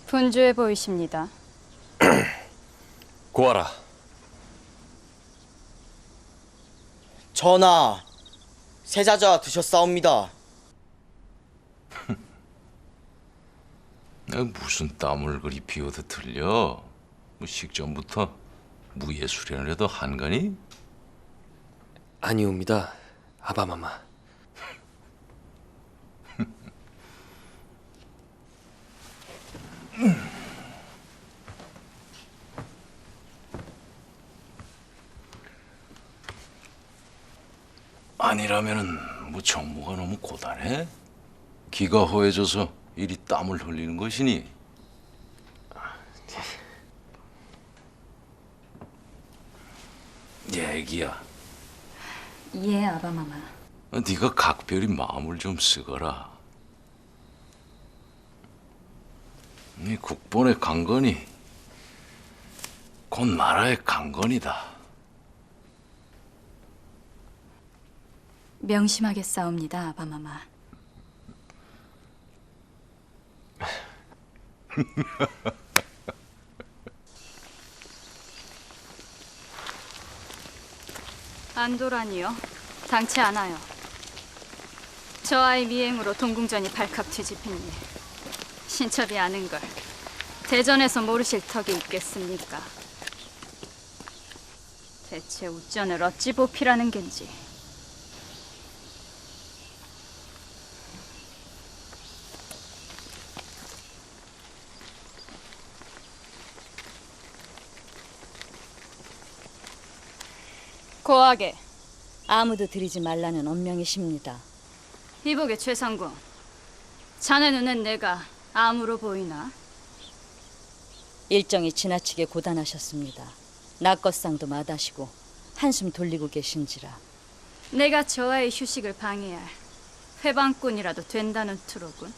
분주해 보이십니다. 고하라. 전하, 세자자 드셨사옵니다. 무슨 땀을 그리 비워도 틀려? 뭐 식전부터 무예 수련을 해도 한가니? 아니옵니다, 아바마마. 아니라면은 뭐 정무가 너무 고단해? 기가 허해져서 이리 땀을 흘리는 것이니? 얘기야. 예, 아바마마. 네가 각별히 마음을 좀 쓰거라. 네 국본의 강건이 곧 나라의 강건이다. 명심하겠사옵니다, 아바마마. 안도라니요? 당치 않아요. 저 아이 미행으로 동궁전이 발칵 뒤집힌 일 신첩이 아는 걸 대전에서 모르실 턱이 있겠습니까? 대체 우전을 어찌 보필하는 겐지. 고하게. 아무도 들이지 말라는 언명이십니다. 이보게 최상궁. 자네 눈엔 내가 암으로 보이나? 일정이 지나치게 고단하셨습니다. 낙것상도 마다시고 한숨 돌리고 계신지라. 내가 저와의 휴식을 방해할 회방꾼이라도 된다는 투로군.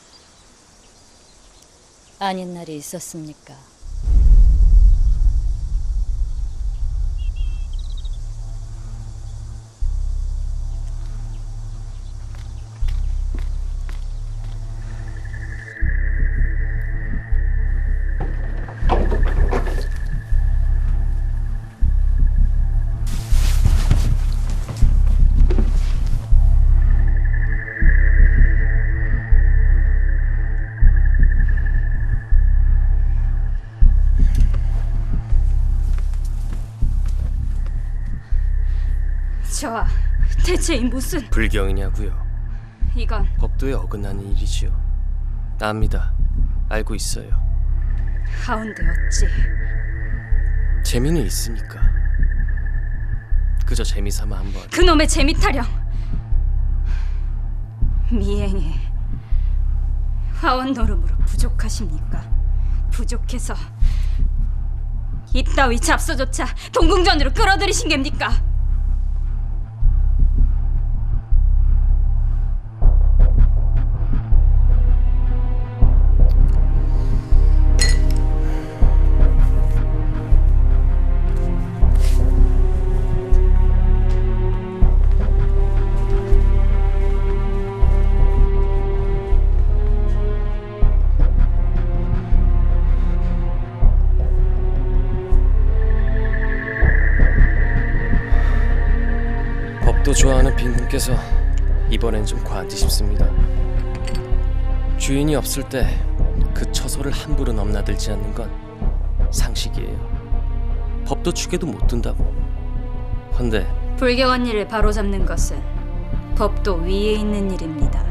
아닌 날이 있었습니까? 저와 대체 이 무슨... 불경이냐고요? 이건 법도에 어긋나는 일이지요. 압니다. 알고 있어요. 하운데 어찌... 재미는 있으니까. 그저 재미삼아 한번. 그놈의 재미타령! 미행에 화원 노름으로 부족하십니까? 부족해서 이따위 잡소조차 동궁전으로 끌어들이신 겁니까? 법도 좋아하는 빈군께서 이번엔 좀 과한지 싶습니다. 주인이 없을 때 그 처소를 함부로 넘나들지 않는 건 상식이에요. 법도 축에도 못 둔다고. 헌데 불경한 일을 바로잡는 것은 법도 위에 있는 일입니다.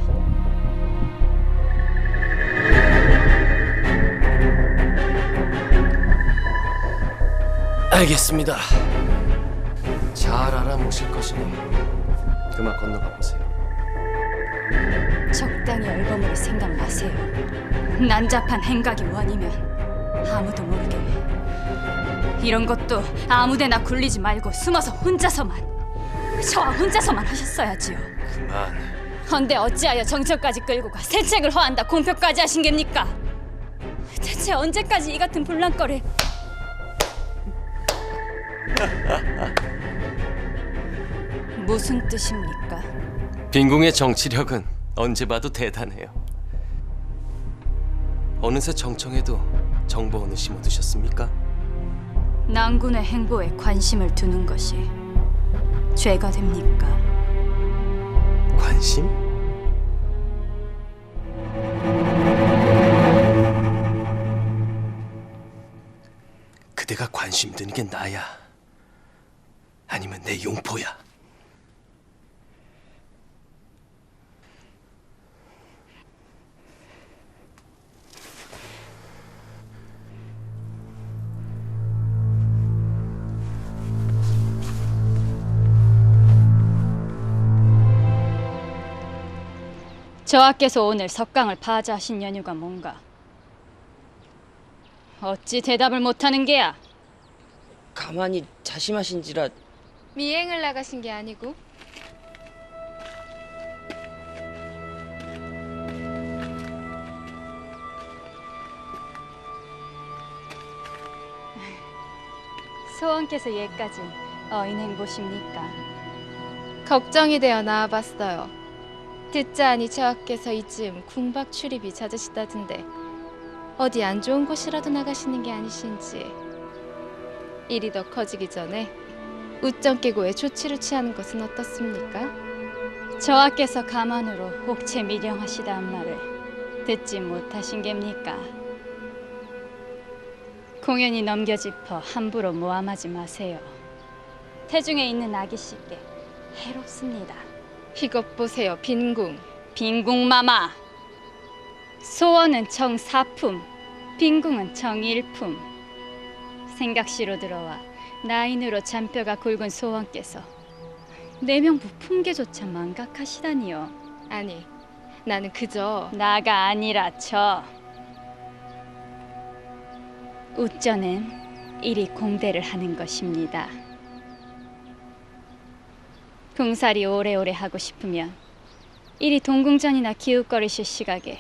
알겠습니다. 잘 알아모실 것이니 그만 건너가 보세요. 적당히 얼버무릴 생각 마세요. 난잡한 행각이 원이면 아무도 모르게 이런 것도 아무데나 굴리지 말고 숨어서 혼자서만 저와 혼자서만 하셨어야지요. 그만. 헌데 어찌하여 정처까지 끌고 가 세책을 허한다 공표까지 하신 geb니까? 대체 언제까지 이 같은 분란거를 무슨 뜻입니까? 빈궁의 정치력은 언제 봐도 대단해요. 어느새 정청에도 정보원을 심어두셨습니까? 낭군의 행보에 관심을 두는 것이 죄가 됩니까? 관심? 그대가 관심 드는 게 나야? 아니면 내 용포야? 저하께서 오늘 석강을 파하자하신 연유가 뭔가? 어찌 대답을 못하는 게야? 가만히 자심하신지라. 미행을 나가신 게 아니고 소원께서 예까지 어인행 보십니까? 걱정이 되어 나와봤어요. 듣자하니 저하께서 이쯤 궁박 출입이 잦으시다던데 어디 안 좋은 곳이라도 나가시는 게 아니신지. 일이 더 커지기 전에 우정깨고에 조치를 취하는 것은 어떻습니까? 저하께서 가만으로 옥체 미령하시다는 말을 듣지 못하신 geb니까? 공연히 넘겨짚어 함부로 모함하지 마세요. 태중에 있는 아기씨께 해롭습니다. 이것 보세요, 빈궁. 빈궁마마. 소원은 청사품, 빈궁은 청일품. 생각시로 들어와 나인으로 잔뼈가 굵은 소원께서 내명부 품계조차 망각하시다니요. 아니, 나는 그저 나가 아니라 저. 우쩌는 이리 공대를 하는 것입니다. 궁살이 오래오래 하고 싶으면 이리 동궁전이나 기웃거리실 시각에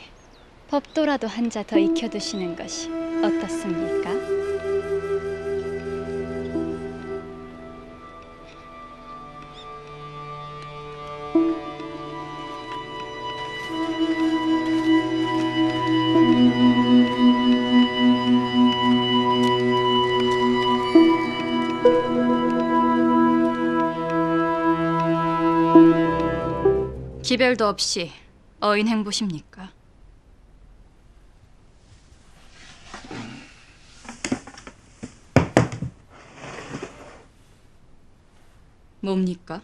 법도라도 한 자 더 익혀두시는 것이 어떻습니까? 기별도 없이 어인행 보십니까? 뭡니까?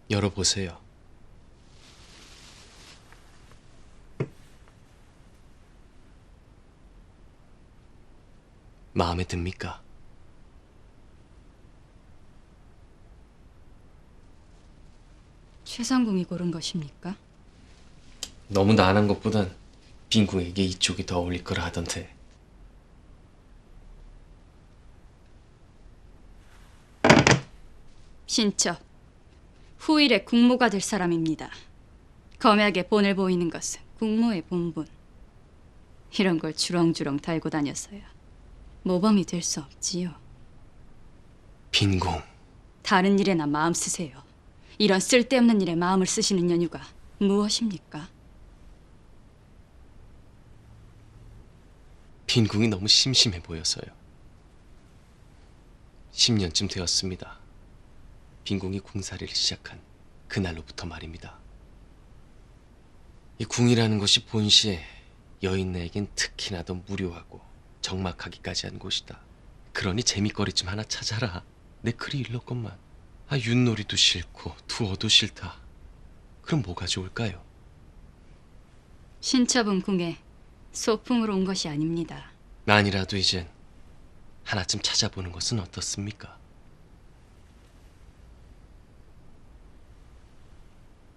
열어보세요. 마음에 듭니까? 최상궁이 고른 것입니까? 너무 난한 것보단 빈궁에게 이쪽이 더 어울릴 거라 하던데. 신첩, 후일에 국모가 될 사람입니다. 검약에 본을 보이는 것은 국모의 본분. 이런 걸 주렁주렁 달고 다녔어야 모범이 될 수 없지요. 빈궁. 다른 일에나 마음 쓰세요. 이런 쓸데없는 일에 마음을 쓰시는 연유가 무엇입니까? 빈궁이 너무 심심해 보여서요. 10년쯤 되었습니다. 빈궁이 궁살이를 시작한 그날로부터 말입니다. 이 궁이라는 것이 본시에 여인네에겐 특히나 더 무료하고 적막하기까지 한 곳이다. 그러니 재미거리 좀 하나 찾아라. 내 글이 일렀건만. 윷놀이도 싫고 투어도 싫다. 그럼 뭐가 좋을까요? 신첩은 궁에 소풍으로 온 것이 아닙니다. 아니라도 이젠 하나쯤 찾아보는 것은 어떻습니까?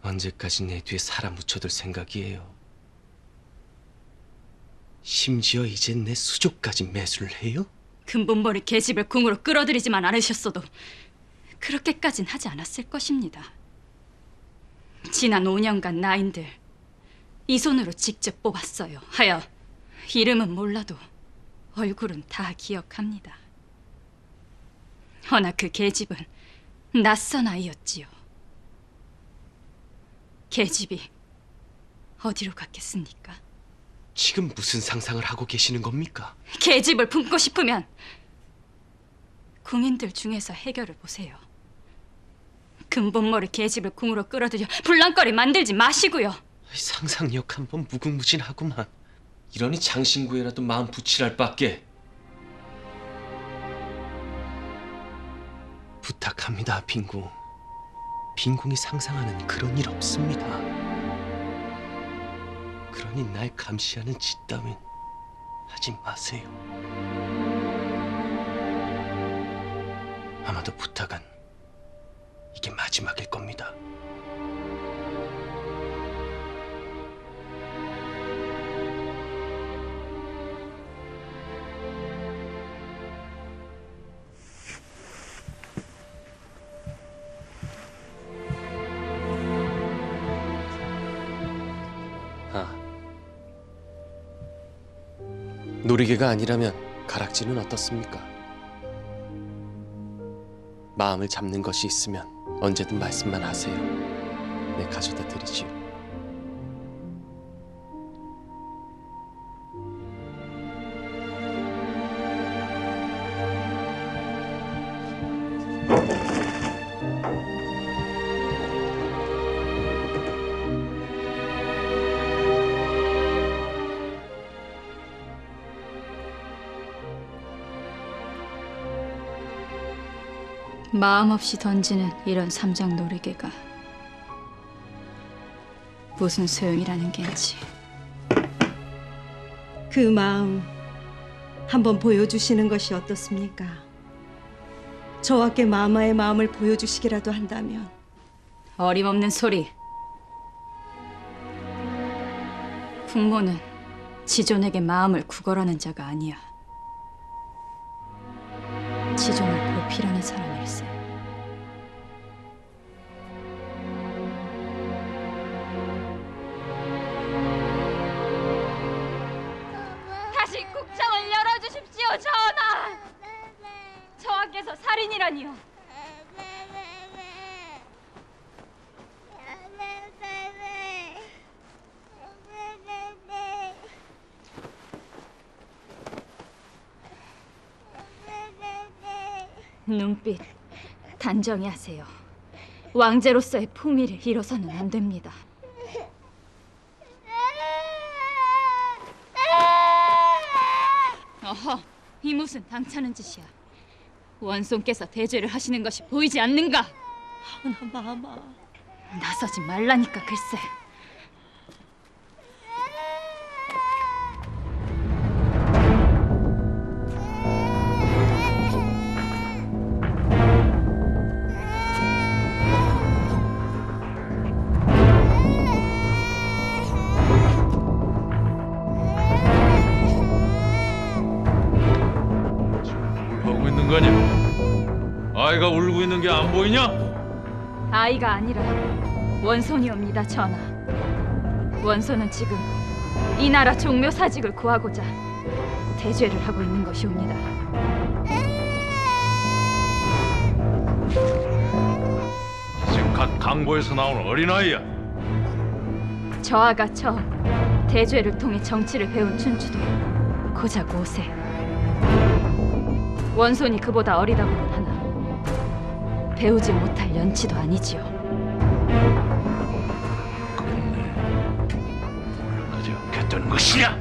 언제까지 내 뒤에 사람 묻혀둘 생각이에요? 심지어 이젠 내 수족까지 매수를 해요? 근본머리 계집을 궁으로 끌어들이지만 않으셨어도 그렇게까진 하지 않았을 것입니다. 지난 5년간 나인들 이 손으로 직접 뽑았어요. 하여 이름은 몰라도 얼굴은 다 기억합니다. 허나 그 계집은 낯선 아이였지요. 계집이 어디로 갔겠습니까? 지금 무슨 상상을 하고 계시는 겁니까? 계집을 품고 싶으면 궁인들 중에서 해결을 보세요. 근본머리 계집을 궁으로 끌어들여 불랑거리 만들지 마시고요. 상상력 한번 무궁무진하구만. 이러니 장신구에라도 마음 붙이랄 밖에. 부탁합니다, 빈궁. 빈궁이 상상하는 그런 일 없습니다. 그러니 날 감시하는 짓 따윈 하지 마세요. 아마도 부탁은 이게 마지막일 겁니다. 놀이개가 아니라면 가락지는 어떻습니까? 마음을 잡는 것이 있으면 언제든 말씀만 하세요. 네, 가져다 드리지요. 마음 없이 던지는 이런 삼장 놀이개가 무슨 소용이라는 겐지. 그 마음 한번 보여주시는 것이 어떻습니까? 저와께 마마의 마음을 보여주시기라도 한다면. 어림없는 소리. 풍모는 지존에게 마음을 구걸하는 자가 아니야. 지존을 보필하는 사람일세. 다시 국창을 열어주십시오, 전하. 저하께서 살인이라니요. 눈빛 단정히 하세요. 왕제로서의 품위를 잃어서는 안 됩니다. 어허, 이 무슨 당차는 짓이야. 원손께서 대죄를 하시는 것이 보이지 않는가? 나 마마. 나서지 말라니까 글쎄. 하고 있는 거냐? 아이가 울고 있는 게 안 보이냐? 아이가 아니라 원손이옵니다, 전하. 원손은 지금 이 나라 종묘 사직을 구하고자 대죄를 하고 있는 것이옵니다. 지금 각 강보에서 나온 어린아이야. 저하가 처음 대죄를 통해 정치를 배운 춘추도 고작 5세. 원손이 그보다 어리다고는 하나 배우지 못할 연치도 아니지요. 그저 겠다는 것이냐?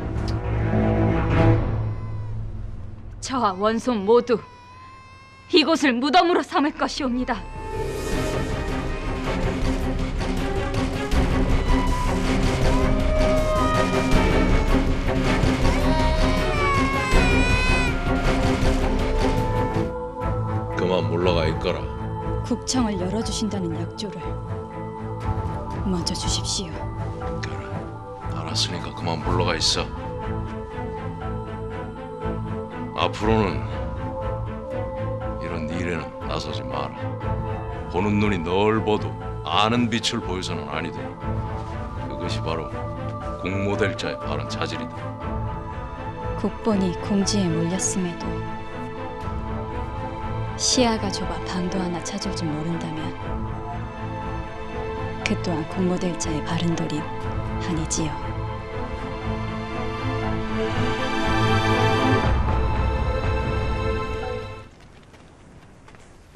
저와 원손 모두 이곳을 무덤으로 삼을 것이옵니다. 그만 물러가 있거라. 국청을 열어주신다는 약조를 먼저 주십시오. 그래, 알았으니까 그만 물러가 있어. 앞으로는 이런 일에는 나서지 마라. 보는 눈이 넓어도 아는 빛을 보여서는 아니 돼. 그것이 바로 공모될 자의 바른 자질이다. 국본이 궁지에 몰렸음에도 시야가 좁아 방도 하나 찾을 줄 모른다면 그 또한 공모될 자의 바른 도리 아니지요.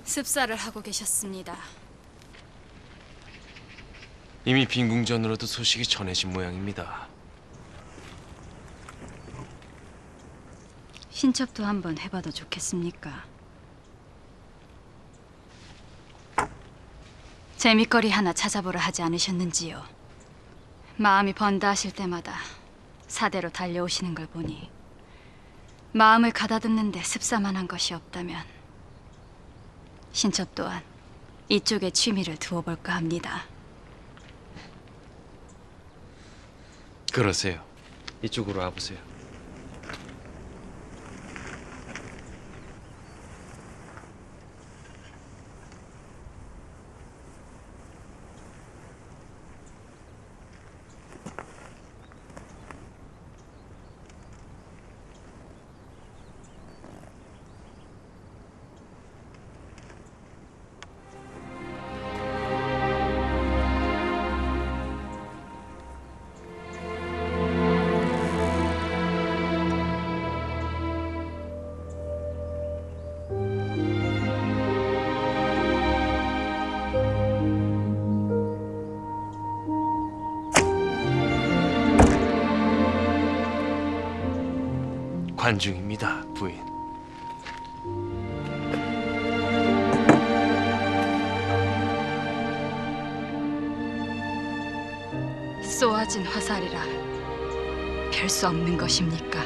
습사를 하고 계셨습니다. 이미 빈궁전으로도 소식이 전해진 모양입니다. 신첩도 한번 해봐도 좋겠습니까? 재미거리 하나 찾아보라 하지 않으셨는지요? 마음이 번다 하실 때마다 사대로 달려오시는 걸 보니 마음을 가다듬는데 습사만한 것이 없다면 신첩 또한 이쪽에 취미를 두어볼까 합니다. 그러세요. 이쪽으로 와보세요. 관중입니다, 부인. 쏘아진 화살이라 별 수 없는 것입니까?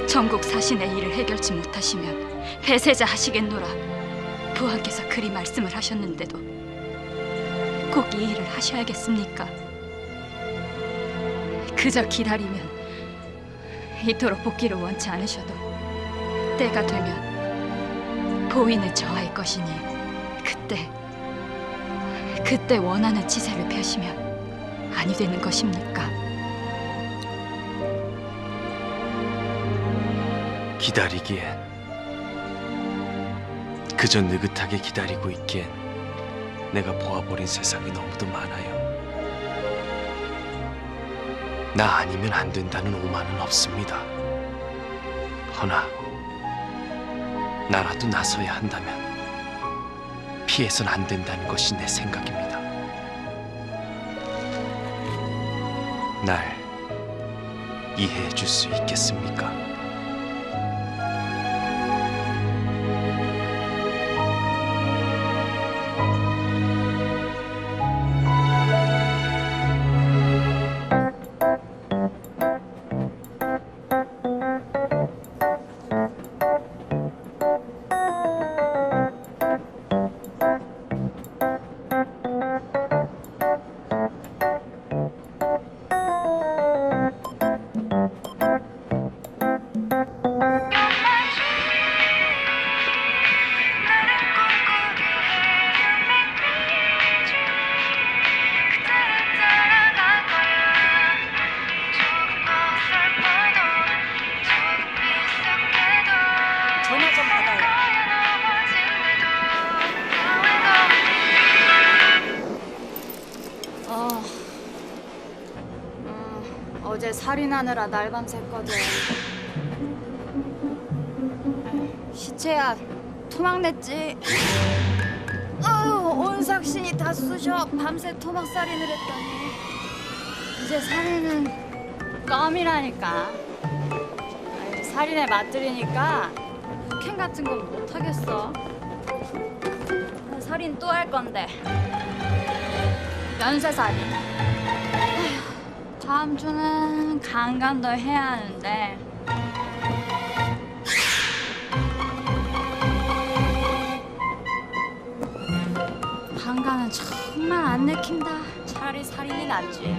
전국 사신의 일을 해결치 못하시면 배세자 하시겠노라. 부하께서 그리 말씀을 하셨는데도 꼭 이 일을 하셔야겠습니까? 그저 기다리면 이토록 복귀를 원치 않으셔도 때가 되면 보인을 저할 것이니 그때 원하는 치세를 펴시면 아니 되는 것입니까? 기다리기엔 그저 느긋하게 기다리고 있기엔 내가 보아버린 세상이 너무도 많아요. 나 아니면 안 된다는 오만은 없습니다. 허나 나라도 나서야 한다면 피해선 안 된다는 것이 내 생각입니다. 날 이해해 줄 수 있겠습니까? 전화 좀 받아요. 어제 살인하느라 날밤 샜거든. 시체야 토막냈지. 온 삭신이 다 쑤셔 밤새 토막살인을 했더니 이제 살인은 껌이라니까. 살인에 맞들이니까 폭행 같은 건 못하겠어. 살인 또 할 건데 연쇄살인. 다음 주는 강간도 해야 하는데 강간은 정말 안 내킨다. 잘 차라리 살인이 낫지.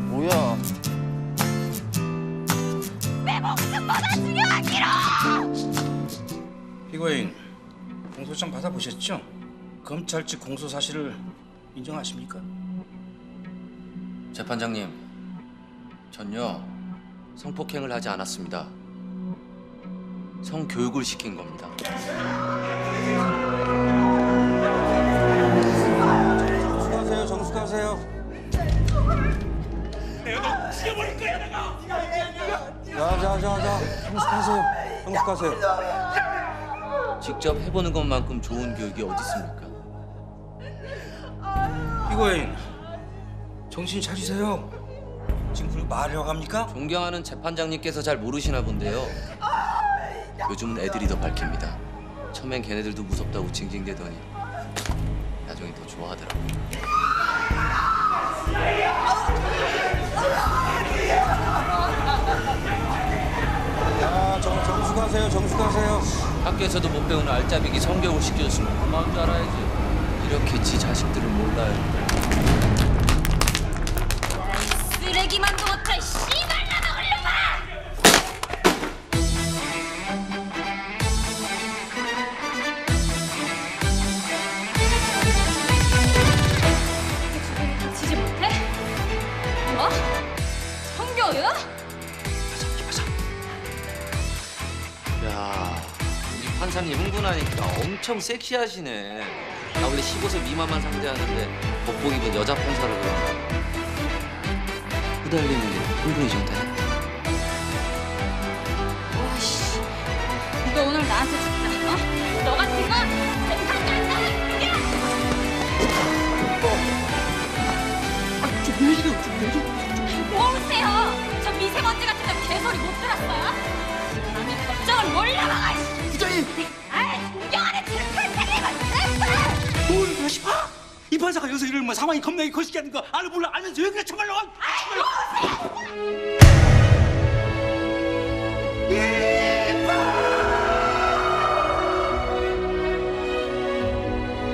뭐야? 피고인 공소장 받아보셨죠? 검찰 측 공소 사실을 인정하십니까? 재판장님, 전요 성폭행을 하지 않았습니다. 성교육을 시킨 겁니다. 정숙하세요, 정숙하세요. 내가 너 죽여버릴 거야 내가! 자, 정숙하세요, 정숙하세요. 직접 해보는 것만큼 좋은 교육이 어디 있습니까? 피고인 정신 차리세요. 지금 그리고 말이라고 합니까? 존경하는 재판장님께서 잘 모르시나 본데요. 요즘은 애들이 더 밝힙니다. 처음엔 걔네들도 무섭다고 징징대더니 나중에 더 좋아하더라고요. 자, 정숙하세요, 정숙하세요. 학교에서도 못 배우는 알짜배기 성교육을 시켜줬으면 고마운 줄 알아야지. 이렇게 지 자식들을 몰라요. 쓰레기만도 못할 씨발라나 올려봐! 다치지 못해? 뭐? 성교육? 야, 우리 판사님 흥분하니까 엄청 섹시하시네. 나 원래 15세 미만만 상대하는데 법복 입은 여자 판사라 그런가. 후달리는 게 흥분이 좋다. 와씨, 너 오늘 나한테 죽자. 어? 너 같은 건 재판도 안 나와. 모르세요. 저 미세먼지 같은 놈 개소리 못 들었어요? 남의 법정을 몰라먹어. 부장님. 아이, 존경하는 재판장님은 뭘 다시 봐? 이 판사가 여기서 이러면 상황이 겁나게 거시기하는 거 알아 몰라 알면서 왜 그래 정말로?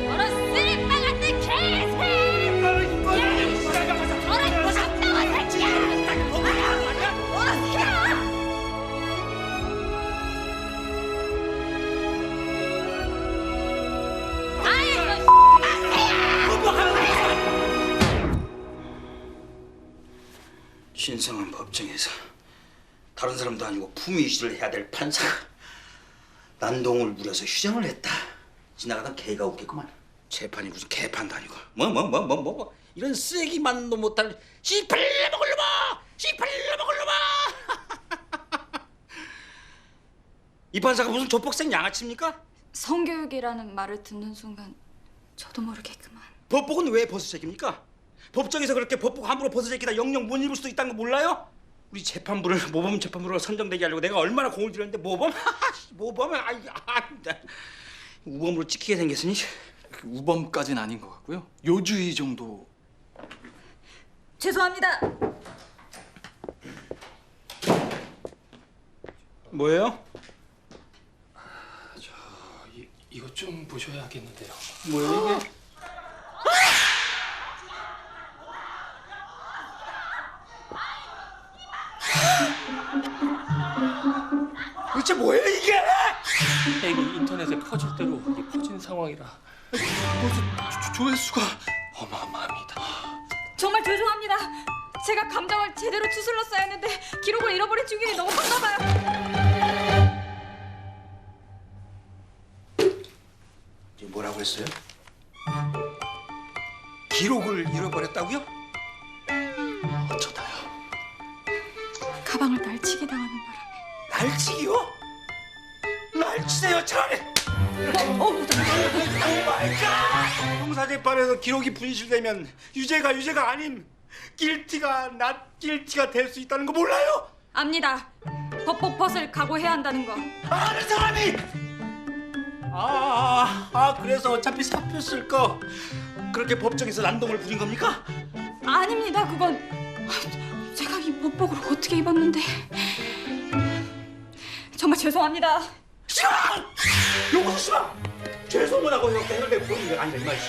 너는 쓰레빠 같은 개새. 너는 잡다한 새끼야. 뭐하세요? 신성한 법정에서 다른 사람도 아니고 품위유지를 해야 될 판사가 난동을 부려서 휴정을 했다. 지나가던 개가 웃겠구만. 재판이 무슨 개판도 아니고 뭐 이런 쓰레기만도 못할 씨팔려먹을 놈아! 씨팔려먹을 놈아! 이 판사가 무슨 조폭생 양아치입니까? 성교육이라는 말을 듣는 순간 저도 모르게 그만. 법복은 왜 벗어제깁니까? 법정에서 그렇게 법복 함부로 벗어제기다 영영 못 입을 수도 있다는 거 몰라요? 우리 재판부를 모범 재판부로 선정되게 하려고 내가 얼마나 공을 들였는데 모범? 모범은 우범으로 찍히게 생겼으니 우범까지는 아닌 것 같고요. 요주의 정도. 죄송합니다. 뭐예요? 이것 좀 보셔야겠는데요. 뭐야 이게? 도대체 뭐야 이게? 애기 인터넷에 퍼질 대로 이게 퍼진 상황이라 조회수가 어마어마합니다. 정말 죄송합니다. 제가 감정을 제대로 추슬렀어야 했는데 기록을 잃어버린 중인이 너무 컸나 봐요. 지금 뭐라고 했어요? 기록을 잃어버렸다고요? 어쩌다요? 가방을 날치게 당하는 바람에. 날치기요? 날치세요 차라리. 형사재판에서 기록이 분실되면 유죄가 아닌 길티가 낫길티가 될 수 있다는 거 몰라요? 압니다. 법폭벗을 각오해야 한다는 거. 아는 사람이. 그래서 어차피 사표 쓸 거 그렇게 법정에서 난동을 부린 겁니까? 아닙니다. 그건 제가 이 법복을 어떻게 입었는데. 정말 죄송합니다. 시방! 요거 시방! 죄송을 하고 해결될 문제가 아니라 이 말이지.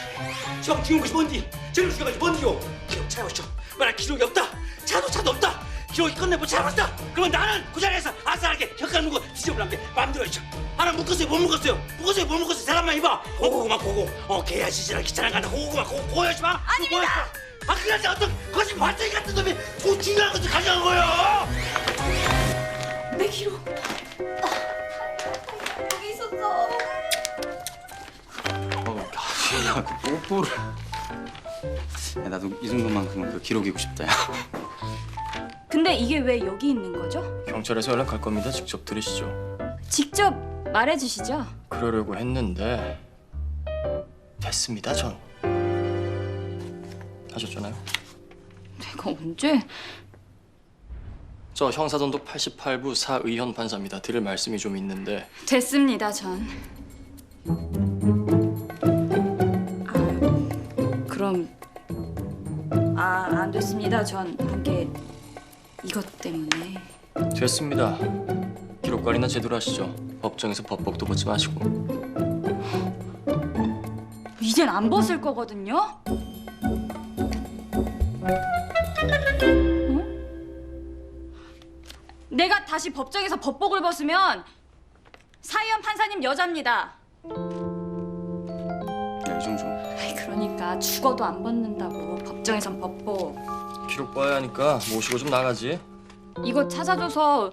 시방 지금 것이 뭔디? 죄를 죽여가지고 뭔디요? 기록 찾아보시오. 만약 기록이 없다. 차도 없다. 기록이 끝내고 찾아봤다. 그러면 나는 그 자리에서 아싸하게 격간 묶고 뒤져보란 게 마음대로 했죠. 하나 묶었어요? 못 묶었어요? 묶었어요? 못 묶었어요? 사람만 입어. 고고만 고고. 개야 지지라 귀찮아 간다. 고고만 고고 시방. 아닙니다. 그런데 어떤 거짓 발전기 같은 놈이 그 중요한 것을 가져간 거예요. 내 기록. 여기 있었어. 그 뽀뽀를. 야, 나도 이 정도만큼은 그 기록이고 싶다. 야. 근데 이게 왜 여기 있는 거죠? 경찰에서 연락할 겁니다. 직접 들으시죠. 직접 말해주시죠. 그러려고 했는데 됐습니다. 전 하셨잖아요. 내가 언제? 저 형사단독 88부 사의현 판사입니다. 드릴 말씀이 좀 있는데 됐습니다. 전. 그럼 안 됐습니다. 전 한 게 이것 때문에. 됐습니다. 기록 관리나 제대로 하시죠. 법정에서 법복도 벗지 마시고. 이젠 안 벗을 거거든요. 내가 다시 법정에서 법복을 벗으면 사의원 판사님 여자입니다. 야, 이정 좀. 그러니까 죽어도 안 벗는다고. 법정에선 법복. 기록 봐야 하니까 모시고 좀 나가지. 이거 찾아줘서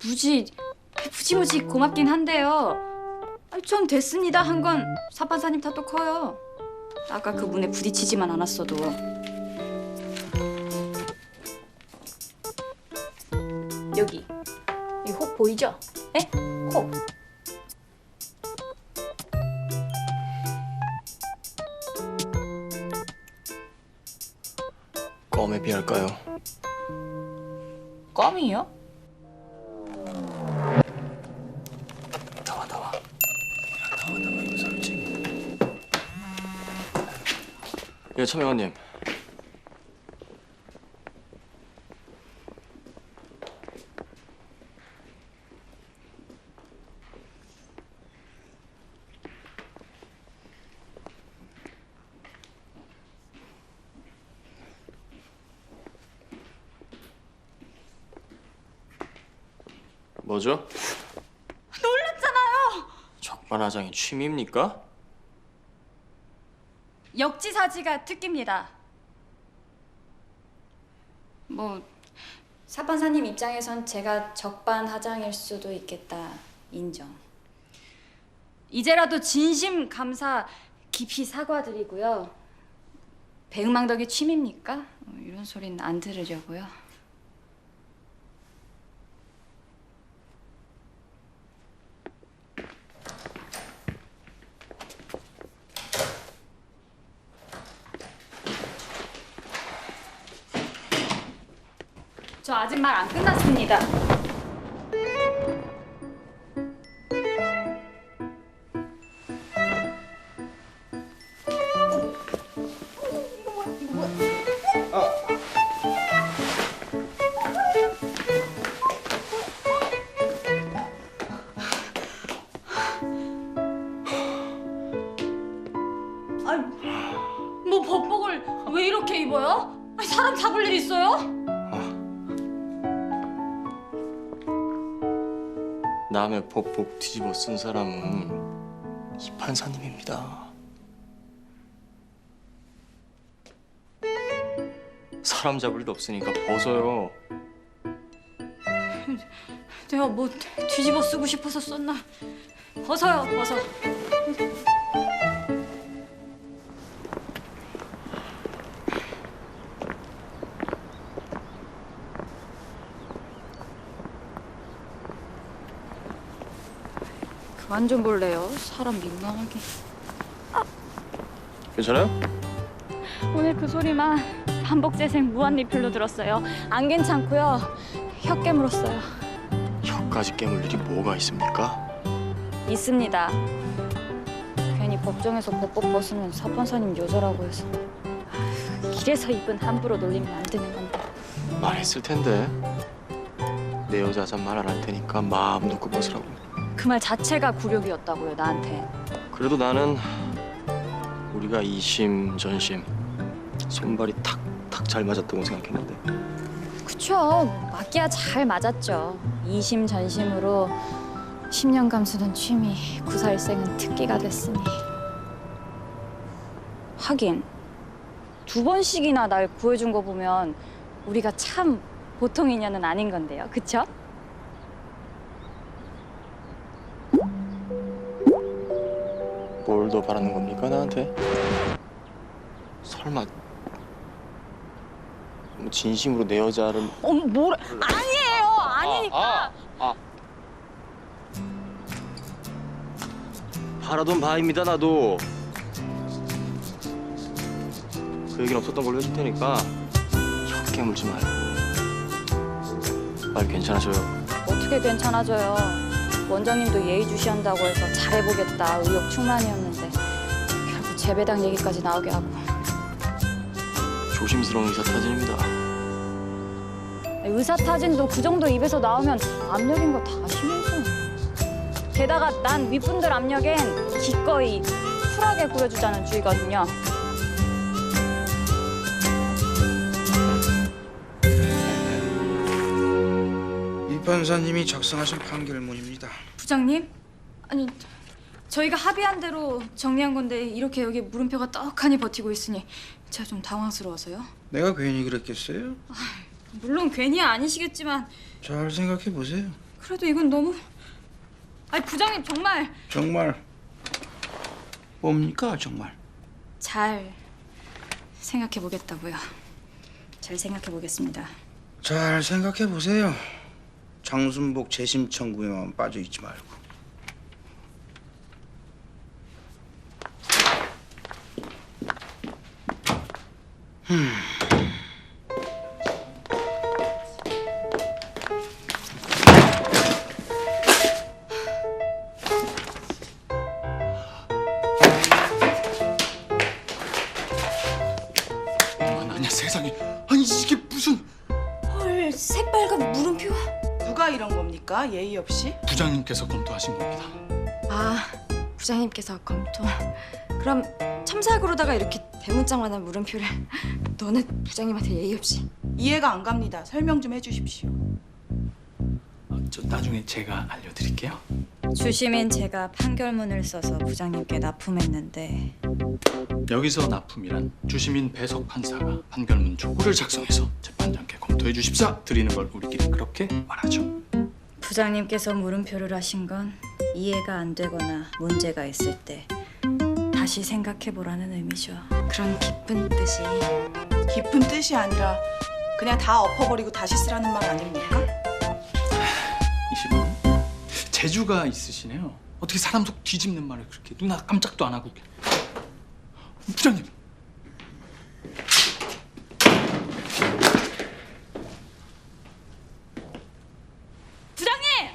무지 고맙긴 한데요. 전 됐습니다 한 건 사 판사님 탓도 커요. 아까 그 문에 부딪히지만 않았어도. 여기 이 혹 보이죠? 에? 혹. 껌에 비할까요? 껌이요? 나와. 이거 솔직히. 예, 차명환님. 뭐죠? 놀랐잖아요. 적반하장이 취미입니까? 역지사지가 특기입니다. 사 판사님 입장에선 제가 적반하장일 수도 있겠다. 인정. 이제라도 진심 감사 깊이 사과드리고요. 배은망덕이 취미입니까? 이런 소린 안 들으려고요. 저 아직 말 안 끝났습니다. 한복을 왜 이렇게 입어요? 아니, 사람 잡을 일 있어요? 남의 법복 뒤집어 쓴 사람은 이 판사님입니다. 사람 잡을 일 없으니까 벗어요. 내가 뭐 뒤집어 쓰고 싶어서 썼나? 벗어요, 벗어. 그만 좀 볼래요? 사람 민망하게. 괜찮아요? 오늘 그 소리만 반복재생 무한 리필로 들었어요. 안 괜찮고요. 혀 깨물었어요. 혀까지 깨물 일이 뭐가 있습니까? 있습니다. 괜히 법정에서 법복 벗으면 사판사님 여자라고 해서. 이래서 입은 함부로 놀리면 안 되는 건데. 말했을 텐데. 내 여자잔 말 안 할 테니까 마음 놓고 벗으라고. 그 말 자체가 굴욕이었다고요, 나한테. 그래도 나는 우리가 이심 전심 손발이 탁탁 잘 맞았다고 생각했는데. 그쵸. 맞기야 잘 맞았죠. 이심전심으로 10년 감수던 취미 구사일생은 특기가 됐으니. 하긴 2번씩이나 날 구해준 거 보면 우리가 참 보통 인연은 아닌 건데요. 그쵸? 뭘 더 바라는 겁니까 나한테? 설마 뭐 진심으로 내 여자를 뭐래? 아니에요. 아니니까. 바라던 바입니다 나도. 그 얘기는 없었던 걸로 해줄 테니까 혀 깨물지 말고 빨리 괜찮아져요. 어떻게 괜찮아져요. 원장님도 예의주시한다고 해서 잘해보겠다 의욕 충만이었는데 결국 재배당 얘기까지 나오게 하고. 조심스러운 의사타진입니다. 의사타진도 그 정도 입에서 나오면 압력인 거 다 아시면서. 게다가 난 윗분들 압력엔 기꺼이 쿨하게 구려주자는 주의거든요. 이 판사님이 작성하신 판결문입니다. 부장님? 아니, 저희가 합의한 대로 정리한 건데 이렇게 여기 물음표가 떡하니 버티고 있으니 제가 좀 당황스러워서요. 내가 괜히 그랬겠어요? 물론 괜히 아니시겠지만 잘 생각해 보세요. 그래도 이건 너무... 아니, 부장님 정말... 정말 뭡니까 정말? 잘 생각해 보겠다고요. 잘 생각해 보겠습니다. 잘 생각해 보세요. 장순복 재심 청구에만 빠져 있지 말고. 아니야 세상에. 아니 이게 무슨. 헐, 새빨간 물음표? 누가 이런 겁니까? 예의 없이? 부장님께서 검토하신 겁니다. 아, 부장님께서 검토... 그럼 첨삭으로다가 이렇게 대문짝만한 물음표를 너네 부장님한테 예의 없이... 이해가 안 갑니다. 설명 좀 해주십시오. 저 나중에 제가 알려드릴게요. 주심인 제가 판결문을 써서 부장님께 납품했는데 여기서 납품이란 주심인 배석 판사가 판결문 조구를 작성해서 재판장께 검토해 주십사 드리는 걸 우리끼리 그렇게 말하죠. 부장님께서 물음표를 하신 건 이해가 안 되거나 문제가 있을 때 다시 생각해보라는 의미죠. 그런 깊은 뜻이... 깊은 뜻이 아니라 그냥 다 엎어버리고 다시 쓰라는 말 아닙니까? 이십은 재주가 있으시네요. 어떻게 사람 속 뒤집는 말을 그렇게 눈 깜짝도 안 하고. 부장님. 부장님!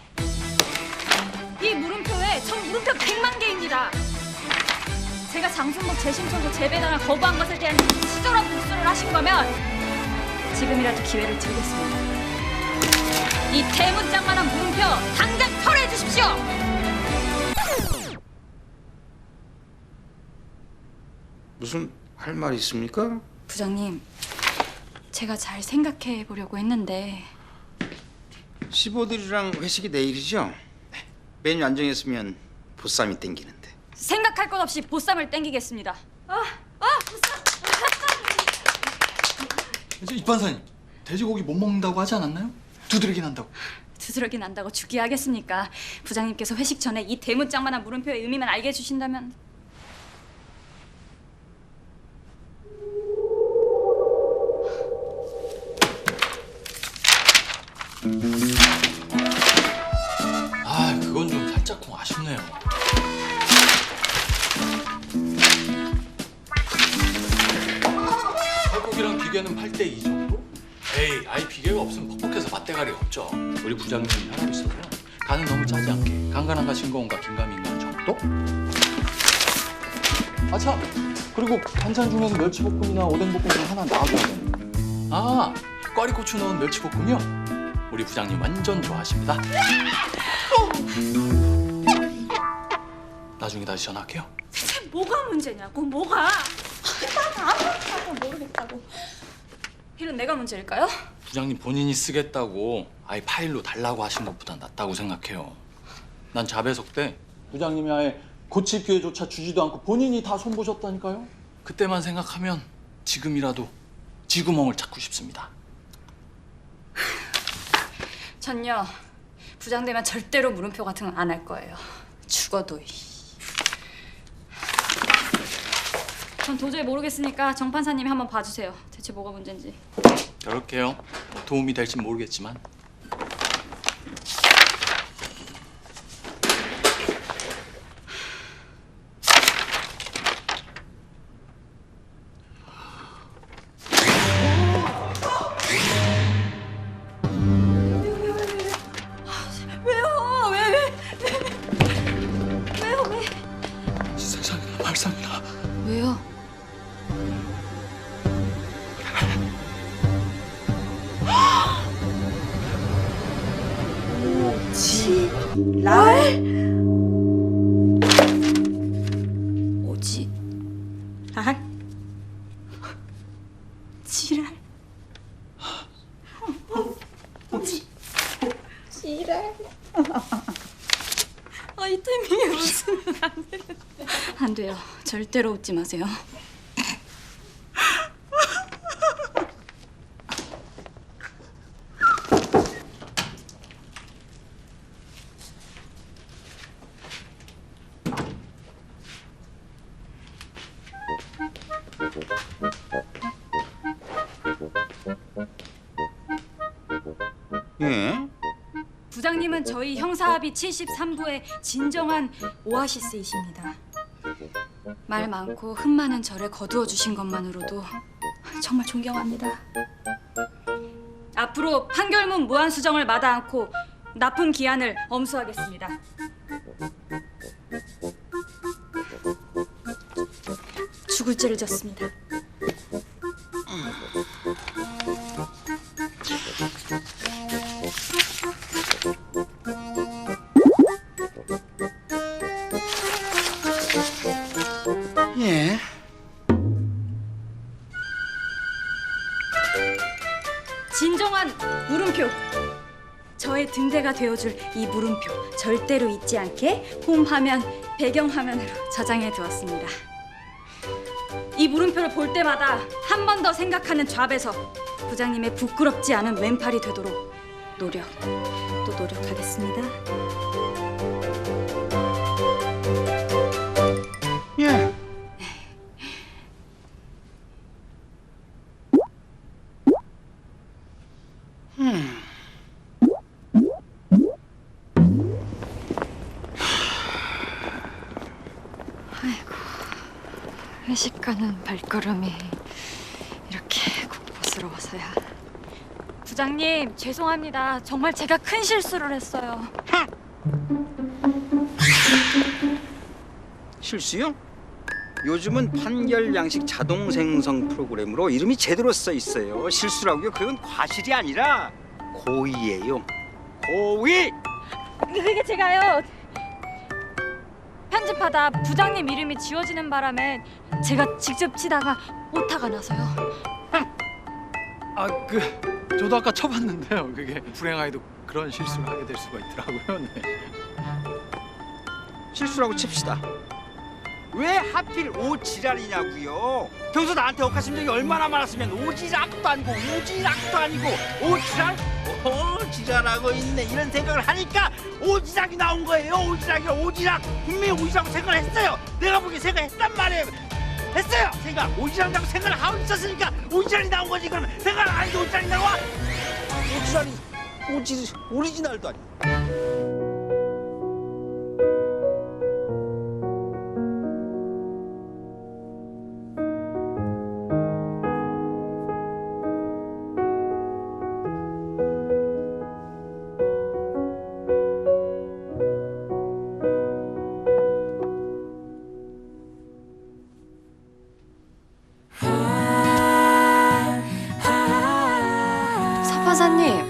이 물음표에 전 물음표 100만 개입니다. 제가 장순복 재심청구 재배당을 거부한 것에 대한 치졸한 복수를 하신 거면 지금이라도 기회를 드리겠습니다. 이 대문짝만한 물음표 당장 철회해 주십시오! 무슨 할 말 있습니까? 부장님, 제가 잘 생각해 보려고 했는데 15들이랑 회식이 내일이죠? 네. 메뉴 안 정했으면 보쌈이 땡기는데. 생각할 것 없이 보쌈을 땡기겠습니다. 이제 이 판사님, 돼지고기 못 먹는다고 하지 않았나요? 두드러기 난다고. 두드러기 난다고 죽게 하겠습니까? 부장님께서 회식 전에 이 대문짝만한 물음표의 의미만 알게 해주신다면. 아, 그건 좀 살짝쿵 아쉽네요. 살코기랑 비계는 8대2 정도? 에이, 아이 비계가 없으면 퍽퍽해서 맛대가리가 없죠. 우리 부장님이 하라고 있어서요. 간은 너무 짜지 않게 간간한가 싱거운가 긴가민가 정도? 아참! 그리고 반찬 중에서 멸치볶음이나 오뎅볶음 중 하나 놔줘야 되는. 아, 꽈리고추 넣은 멸치볶음이요? 우리 부장님 완전 좋아하십니다. 나중에 다시 전화할게요. 대체 뭐가 문제냐고, 뭐가? 난 아무것도 모르겠다고. 일은 내가 문제일까요? 부장님 본인이 쓰겠다고 아예 파일로 달라고 하신 것보다 낫다고 생각해요. 난 자배석 때 부장님이 아예 고칠 기회조차 주지도 않고 본인이 다 손보셨다니까요. 그때만 생각하면 지금이라도 쥐구멍을 찾고 싶습니다. 전요, 부장 되면 절대로 물음표 같은 건 안 할 거예요. 죽어도. 전 도저히 모르겠으니까 정 판사님이 한번 봐주세요. 대체 뭐가 문제인지. 그렇게요. 도움이 될진 모르겠지만. 왜요? 왜요? 왜? 세상에나 말상이나. 왜요? 날? 오지. 날? 지랄. 지랄. 이 타이밍에 웃으면 안 되는데. 안 돼요. 절대로 웃지 마세요. 예? 부장님은 저희 형사합의 73부의 진정한 오아시스이십니다. 말 많고 흠 많은 저를 거두어 주신 것만으로도 정말 존경합니다. 앞으로 판결문 무한 수정을 마다 않고 납품 기한을 엄수하겠습니다. 죽을 죄를 졌습니다. 예. 진정한 물음표. 저의 등대가 되어줄 이 물음표 절대로 잊지 않게 홈 화면, 배경 화면으로 저장해 두었습니다. 이 물음표를 볼 때마다 한 번 더 생각하는 좌배석, 부장님의 부끄럽지 않은 왼팔이 되도록 또 노력하겠습니다. 예. 회식 가는 발걸음이 이렇게 공포스러워서야. 부장님, 죄송합니다. 정말 제가 큰 실수를 했어요. 실수요? 요즘은 판결 양식 자동 생성 프로그램으로 이름이 제대로 써 있어요. 실수라고요? 그건 과실이 아니라 고의예요. 고의! 그게 제가요. 편집하다 부장님 이름이 지워지는 바람에 제가 직접 치다가 오타가 나서요. 저도 아까 쳐봤는데요. 그게 불행하게도 그런 실수를 하게 될 수가 있더라고요. 네. 실수라고 칩시다. 왜 하필 오지랄이냐고요? 평소 나한테 억하신 적이 얼마나 많았으면 오지락도 아니고 우지락도 아니고 오지랄? 오지랄하고 있네 이런 생각을 하니까 오지락이 나온 거예요. 오지락이 오지락 분명히 오지락고 생각을 했어요. 내가 보기엔 생각했단 말이에요. 했어요. 생각 오지락이라고 생각을 하고 있었으니까 오지랄이 나온 거지. 그러면 생각을 안 해도 오지랄이 나와? 오지랄이 오리지널도 아니고. 사파사님.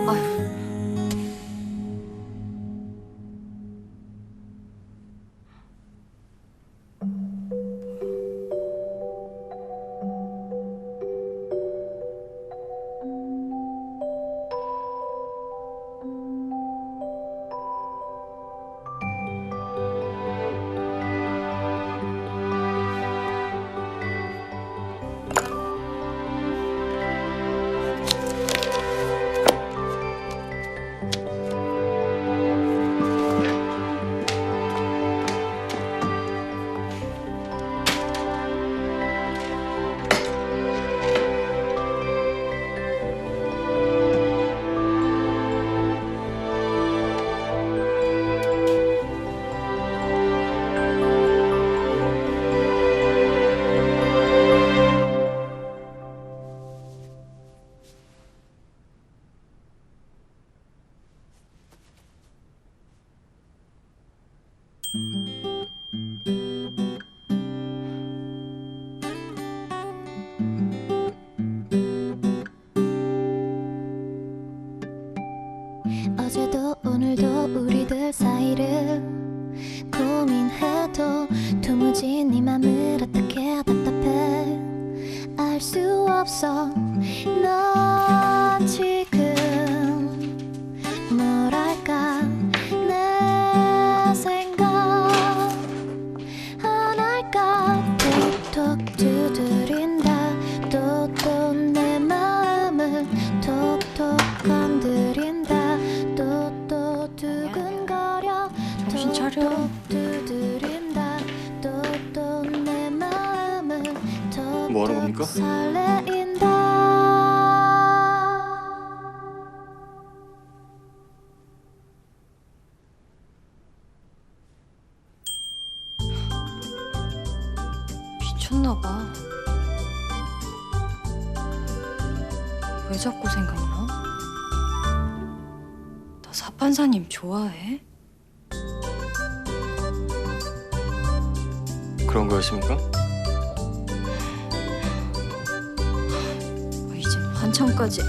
아휴. 어제도 오늘도 우리들 사이를 고민해도 도무지 네 맘을 어떻게 답답해 알 수 없어. 넌 지금 뭐랄까 내 생각 안 할까 톡톡 두드린다 또 내 마음을 톡톡 건드린다 또 두근거려 정신 차려. 두드린다 또 내 마음을 뭐 하는 겁니까? 설레인다. 미쳤나봐. 왜 자꾸 생각나? 나 사판사님 좋아해? 그런 거였습니까? 이젠 환청까지.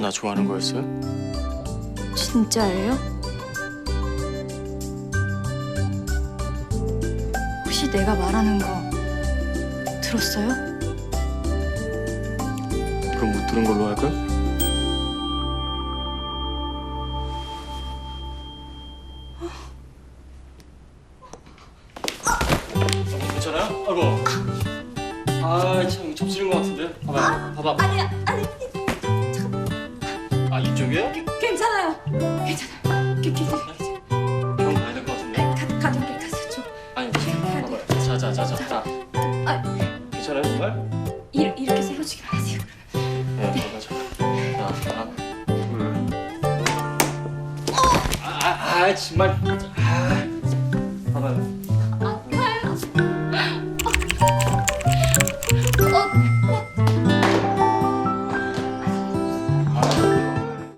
나 좋아하는 거였어요? 진짜예요? 혹시 내가 말하는 거 들었어요? 그럼 못 들은 걸로 할까요? 괜찮아요? 아이고. 참 접시는 것 같은데. 봐봐. 아니야, 아니. 아 이쪽이에요? 괜찮아요. 괜찮아요. 그럼 가야 될 것 같은데. 자. 괜찮아요 정말? 이렇게 세워주기만 하세요. 네, 가자. 자, 하나, 둘. 정말.